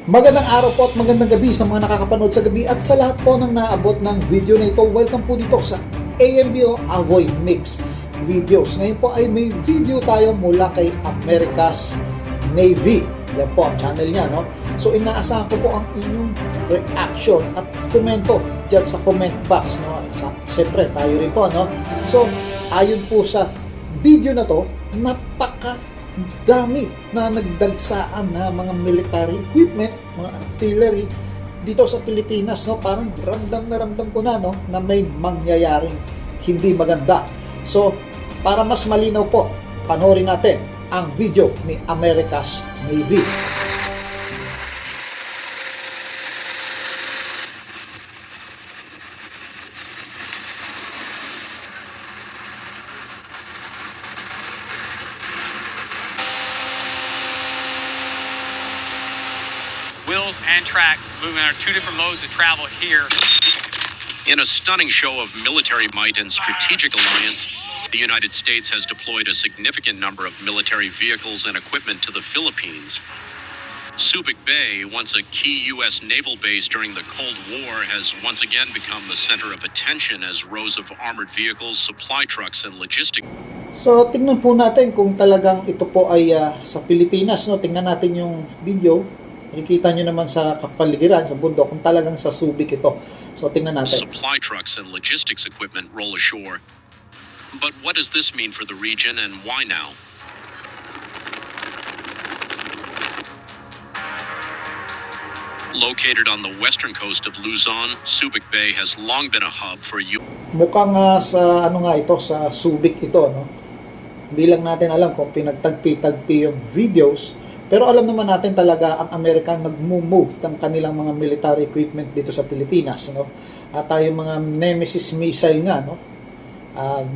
Magandang araw po at magandang gabi sa mga nakakapanood sa gabi at sa lahat po ng naabot ng video na ito. Welcome po dito sa AMBO Avoy Mix Videos. Ngayon po ay may video tayo mula kay America's Navy. Yan po ang channel niya, no? So inaasahan ko po ang inyong reaction at komento dyan sa comment box, no? Siyempre tayo rin po, no? So ayon po sa video na to, dami na nagdagsaan na mga military equipment, mga artillery dito sa Pilipinas, no? Parang ramdam ko na, no, na may mangyayaring hindi maganda. So, para mas malinaw po, panoorin natin ang video ni America's Navy. Wheels and track moving are two different modes of travel here. In a stunning show of military might and strategic alliance, the United States has deployed a significant number of military vehicles and equipment to the Philippines. Subic Bay, once a key U.S. naval base during the Cold War, has once again become the center of attention as rows of armored vehicles, supply trucks, and logistics. So, tingnan po natin kung talagang ito po ay sa Pilipinas, no? Tingnan natin yung video. Nakikita nyo naman sa kapaligiran, sa bundok, kung talagang sa Subic ito. So, tingnan natin. Supply trucks and logistics equipment roll ashore. But what does this mean for the region and why now? Located on the western coast of Luzon, Subic Bay has long been a hub for Mukhang sa ano nga ito, sa Subic ito, no? Hindi lang natin alam kung pinagtagpi-tagpi yung videos, pero alam naman natin talaga ang Amerika nag-move ng kanilang mga military equipment dito sa Pilipinas, no? At yung mga Nemesis missile nga, no?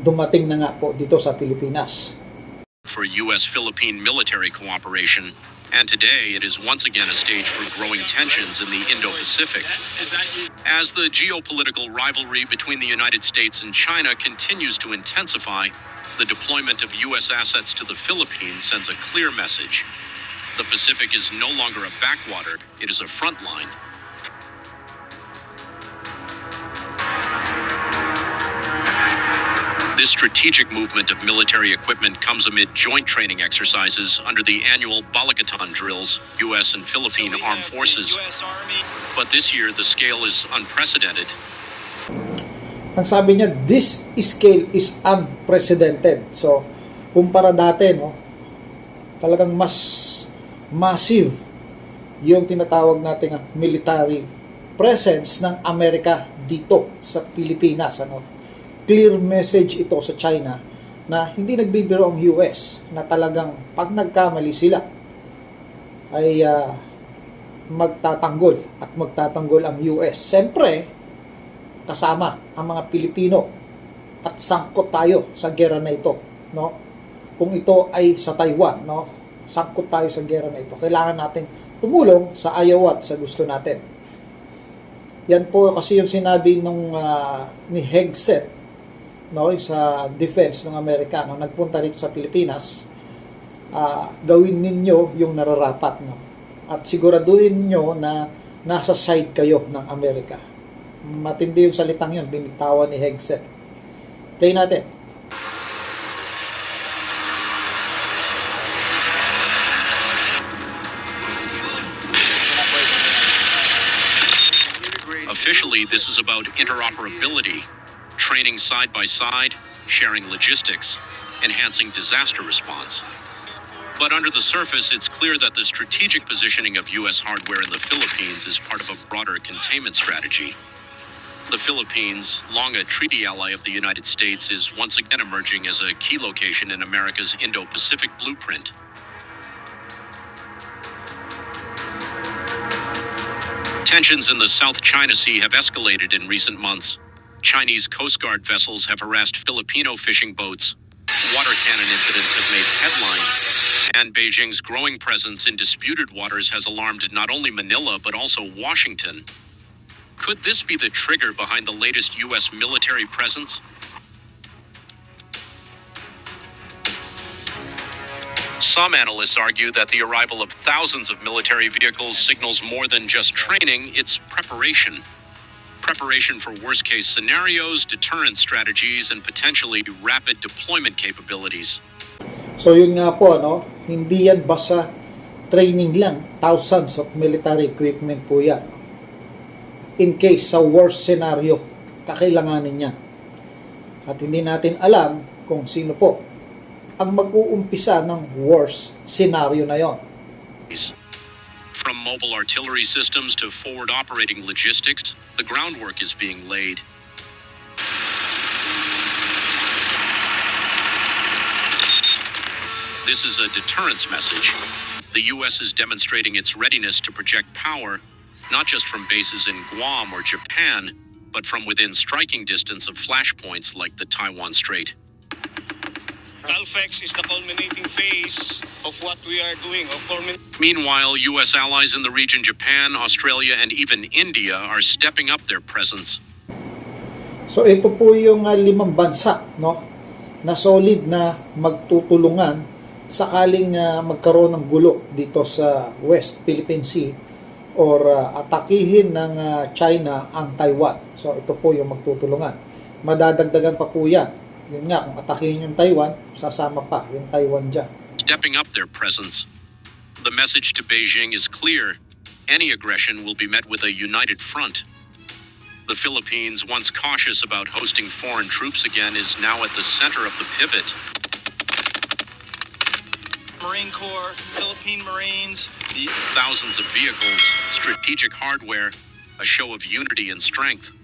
Dumating na nga po dito sa Pilipinas. For U.S.-Philippine military cooperation, and today it is once again a stage for growing tensions in the Indo-Pacific. As the geopolitical rivalry between the United States and China continues to intensify, the deployment of U.S. assets to the Philippines sends a clear message. The Pacific is no longer a backwater, it is a front line. This strategic movement of military equipment comes amid joint training exercises under the annual Balakatan drills, U.S. and Philippine armed forces. But this year, the scale is unprecedented. Ang sabi niya, this scale is unprecedented. So, kumpara dati, no, talagang mas massive yung tinatawag nating military presence ng Amerika dito sa Pilipinas, ano. Clear message ito sa China na hindi nagbibiro ang US na talagang pag nagkamali sila ay magtatanggol at magtatanggol ang US. Siyempre, kasama ang mga Pilipino at sangkot tayo sa gera na ito, no? Kung ito ay sa Taiwan, no? Sangkot tayo sa gera na ito. Kailangan natin tumulong sa ayaw at sa gusto natin. Yan po kasi yung sinabi nung ni Hegseth, no, sa defense ng Amerikano, nagpunta rito sa Pilipinas, gawin ninyo yung nararapat, no? At siguraduhin nyo na nasa side kayo ng Amerika. Matindi yung salitang yun, binitawan ni Hegseth. Play natin. Officially, this is about interoperability, training side by side, sharing logistics, enhancing disaster response. But under the surface, it's clear that the strategic positioning of U.S. hardware in the Philippines is part of a broader containment strategy. The Philippines, long a treaty ally of the United States, is once again emerging as a key location in America's Indo-Pacific blueprint. Tensions in the South China Sea have escalated in recent months. Chinese Coast Guard vessels have harassed Filipino fishing boats. Water cannon incidents have made headlines. And Beijing's growing presence in disputed waters has alarmed not only Manila but also Washington. Could this be the trigger behind the latest U.S. military presence? Some analysts argue that the arrival of thousands of military vehicles signals more than just training, it's preparation. Preparation for worst-case scenarios, deterrent strategies, and potentially rapid deployment capabilities. So yun nga po, no? Hindi yan basta training lang. Thousands of military equipment po yan. In case sa worst scenario, kakailanganin niya. At hindi natin alam kung sino po ang mag-uumpisa ng worst scenario na yon. From mobile artillery systems to forward operating logistics, the groundwork is being laid. This is a deterrence message. The U.S. is demonstrating its readiness to project power, not just from bases in Guam or Japan, but from within striking distance of flashpoints like the Taiwan Strait. Calfex is the culminating phase of what we are doing. Meanwhile, U.S. allies in the region, Japan, Australia, and even India are stepping up their presence. So ito po yung 5 bansa, no, na solid na magtutulungan sakaling magkaroon ng gulo dito sa West Philippine Sea or atakihin ng China ang Taiwan. So ito po yung magtutulungan. Madadagdagan pa po yan. Yun nga, kung atakihin yung Taiwan, sasama pa yung Taiwan dyan. Stepping up their presence. The message to Beijing is clear. Any aggression will be met with a united front. The Philippines, once cautious about hosting foreign troops again, is now at the center of the pivot. Marine Corps, Philippine Marines. Thousands of vehicles, strategic hardware, a show of unity and strength.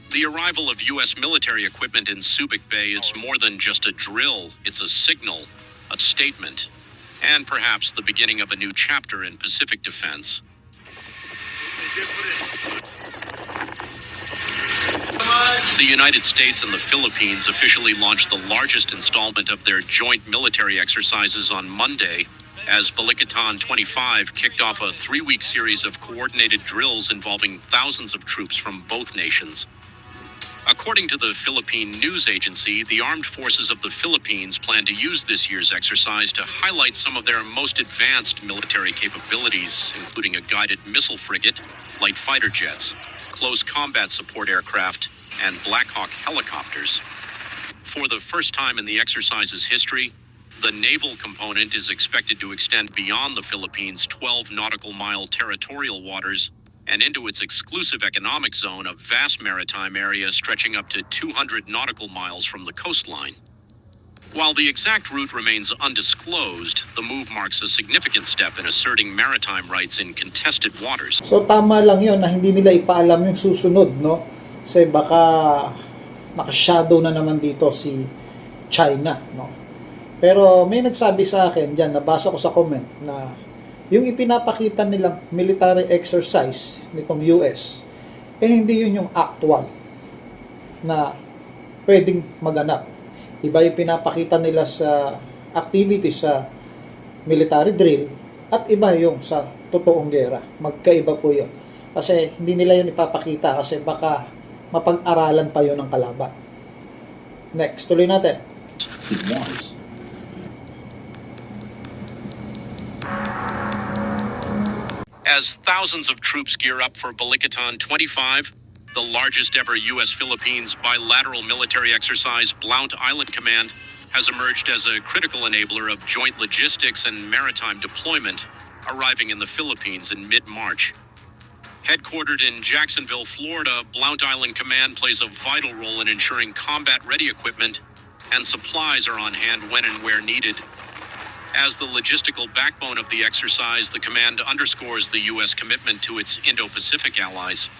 The arrival of U.S. military equipment in Subic Bay is more than just a drill. It's a signal, a statement, and perhaps the beginning of a new chapter in Pacific defense. The United States and the Philippines officially launched the largest installment of their joint military exercises on Monday, as Balikatan 25 kicked off a 3-week series of coordinated drills involving thousands of troops from both nations. According to the Philippine news agency, the armed forces of the Philippines plan to use this year's exercise to highlight some of their most advanced military capabilities, including a guided missile frigate, light fighter jets, close combat support aircraft, and Black Hawk helicopters. For the first time in the exercise's history, the naval component is expected to extend beyond the Philippines' 12 nautical mile territorial waters and into its exclusive economic zone, a vast maritime area stretching up to 200 nautical miles from the coastline. While the exact route remains undisclosed, the move marks a significant step in asserting maritime rights in contested waters. So tama lang yun na hindi nila ipaalam yung susunod, no? Kasi baka makashadow na naman dito si China, no? Pero may nagsabi sa akin dyan, nabasa ko sa comment na yung ipinapakita nilang military exercise nitong US, hindi yun yung actual na pwedeng maganap. Iba yung pinapakita nila sa activity sa military drill at iba yung sa totoong gera. Magkaiba po yun. Kasi hindi nila yun ipapakita kasi baka mapag-aralan pa yun ng kalaban. Next, tuloy natin. As thousands of troops gear up for Balikatan 25, the largest ever U.S.-Philippines bilateral military exercise, Blount Island Command has emerged as a critical enabler of joint logistics and maritime deployment, arriving in the Philippines in mid-March. Headquartered in Jacksonville, Florida, Blount Island Command plays a vital role in ensuring combat-ready equipment and supplies are on hand when and where needed. As the logistical backbone of the exercise, the command underscores the U.S. commitment to its Indo-Pacific allies.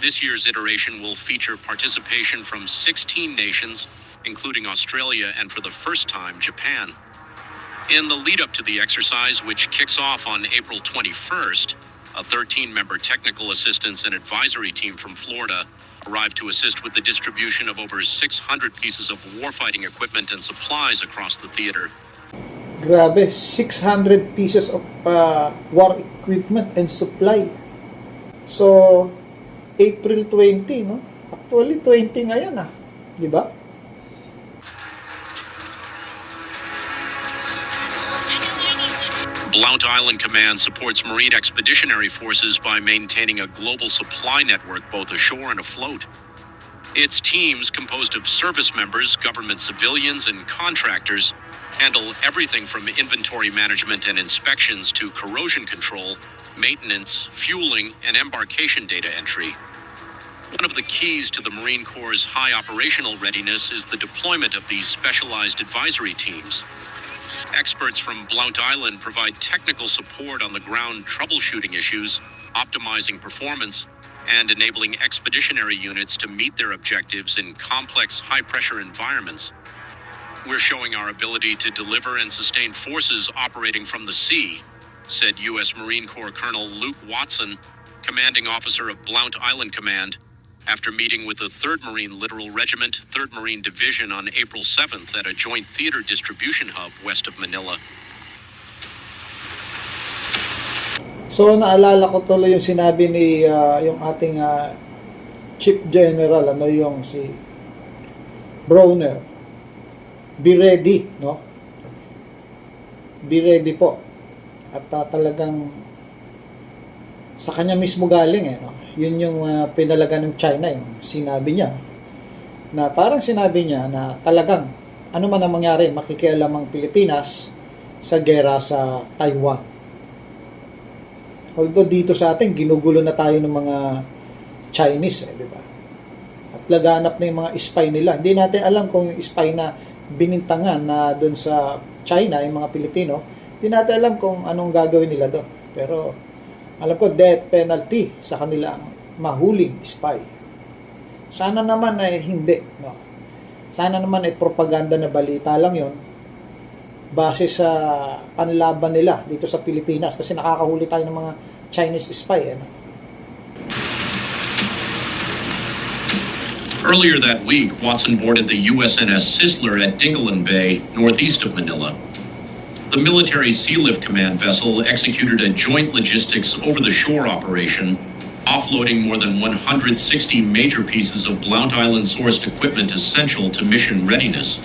This year's iteration will feature participation from 16 nations, including Australia and for the first time, Japan. In the lead-up to the exercise, which kicks off on April 21st, a 13-member technical assistance and advisory team from Florida arrived to assist with the distribution of over 600 pieces of warfighting equipment and supplies across the theater. Grabe, 600 pieces of war equipment and supply. So, April 20, no? Actually, 20 ngayon, di ba? Blount Island Command supports Marine Expeditionary Forces by maintaining a global supply network both ashore and afloat. Its teams, composed of service members, government civilians, and contractors, handle everything from inventory management and inspections to corrosion control, maintenance, fueling, and embarkation data entry. One of the keys to the Marine Corps' high operational readiness is the deployment of these specialized advisory teams. Experts from Blount Island provide technical support on the ground, troubleshooting issues, optimizing performance, and enabling expeditionary units to meet their objectives in complex, high-pressure environments. We're showing our ability to deliver and sustain forces operating from the sea, said U.S. Marine Corps Colonel Luke Watson, commanding officer of Blount Island Command, after meeting with the 3rd Marine Littoral Regiment, 3rd Marine Division on April 7th at a joint theater distribution hub west of Manila. So naalala ko tuloy yung sinabi ni yung ating Chief General, yung si Browner. Be ready, no? Be ready po. At talagang sa kanya mismo galing, no? Yun yung pinalaga ng China, yung sinabi niya. Na parang sinabi niya na talagang ano man ang mangyari, makikialam ang Pilipinas sa gera sa Taiwan. Although dito sa atin, ginugulo na tayo ng mga Chinese, di ba? At laganap na yung mga spy nila. Hindi natin alam kung yung spy na binintangan na doon sa China, yung mga Pilipino, hindi natin alam kung anong gagawin nila doon. Pero alam ko, death penalty sa kanila ang mahuling spy. Sana naman ay hindi. No? Sana naman ay propaganda na balita lang yon base sa panlaban nila dito sa Pilipinas kasi nakakahuli tayo ng mga Chinese spy. Earlier that week, Watson boarded the USNS Sisler at Dingalan Bay, northeast of Manila. The military Sea Lift Command vessel executed a joint logistics over-the-shore operation, offloading more than 160 major pieces of Blount Island-sourced equipment essential to mission readiness.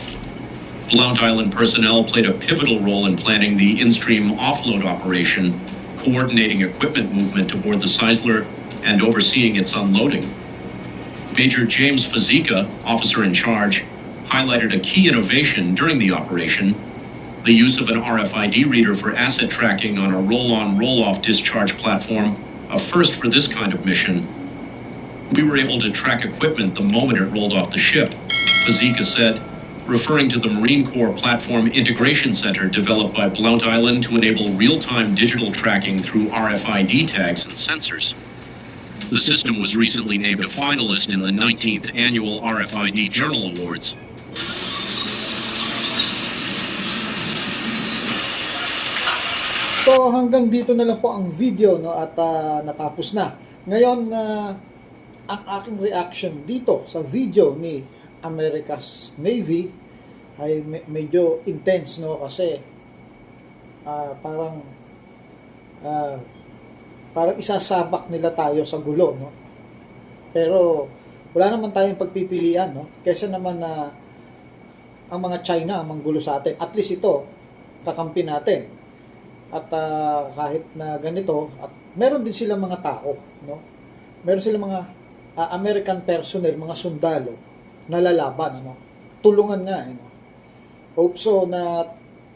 Blount Island personnel played a pivotal role in planning the in-stream offload operation, coordinating equipment movement aboard the Sisler, and overseeing its unloading. Major James Fazika, officer in charge, highlighted a key innovation during the operation: the use of an RFID reader for asset tracking on a roll-on, roll-off discharge platform, a first for this kind of mission. We were able to track equipment the moment it rolled off the ship, Fazika said, referring to the Marine Corps Platform Integration Center developed by Blount Island to enable real-time digital tracking through RFID tags and sensors. The system was recently named a finalist in the 19th Annual RFID Journal Awards. So hanggang dito na lang po ang video, no, at natapos na. Ngayon ang aking reaction dito sa video ni America's Navy ay medyo intense, no, kasi parang isasabak nila tayo sa gulo, no. Pero wala naman tayong pagpipilian, no. Kaysa naman na ang mga China ang manggulo sa atin. At least ito kakampi natin. At kahit na ganito, at meron din silang mga tao, no? Meron silang mga American personnel, mga sundalo na lalaban, ano? Tulungan nga, no? Hope so na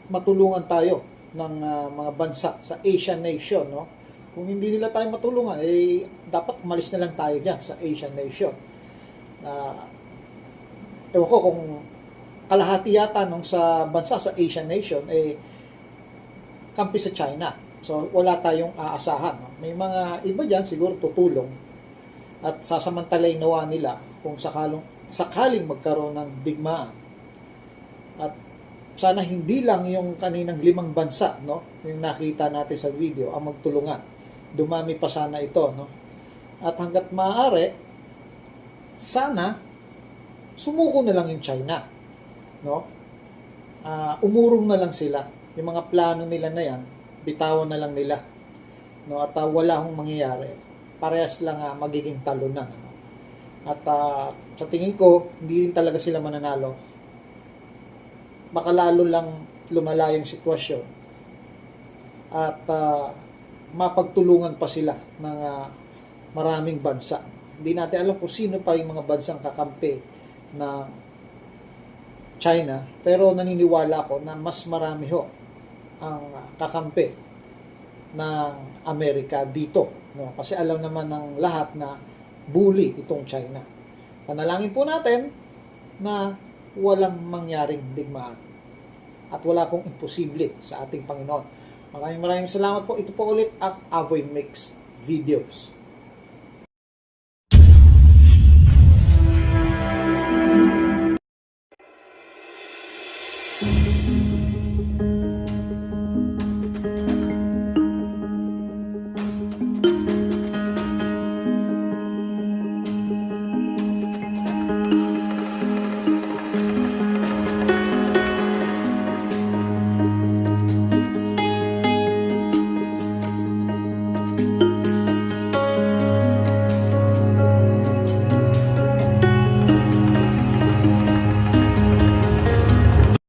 matulungan tayo ng mga bansa sa Asian nation, no? Kung hindi nila tayo matulungan, eh dapat umalis na lang tayo diyan sa Asian nation. Ewan ko kung kalahati yata nung sa bansa sa Asian nation kampi sa China. So, wala tayong aasahan. No? May mga iba dyan siguro tutulong at sasamantalayin nawa nila kung sakaling magkaroon ng digmaan. At sana hindi lang yung kaninang 5 bansa, no, yung nakita natin sa video, ang magtulungan. Dumami pa sana ito, no? At hanggat maaari, sana sumuko na lang yung China, no? Umurong na lang sila. Yung mga plano nila na yan, bitawan na lang nila. No? At wala hong mangyayari. Parehas lang magiging talo na. No? At sa tingin ko, hindi rin talaga sila mananalo. Baka lalo lang lumala yung sitwasyon. at mapagtulungan pa sila ng maraming bansa. Hindi natin alam kung sino pa yung mga bansang kakampi ng China, pero naniniwala ako na mas marami ho ang kakampi ng Amerika dito, no? Kasi alam naman ng lahat na bully itong China. Panalangin po natin na walang mangyaring digmaan at wala pong imposible sa ating Panginoon. Maraming salamat po. Ito po ulit ang Avoy Mix Videos.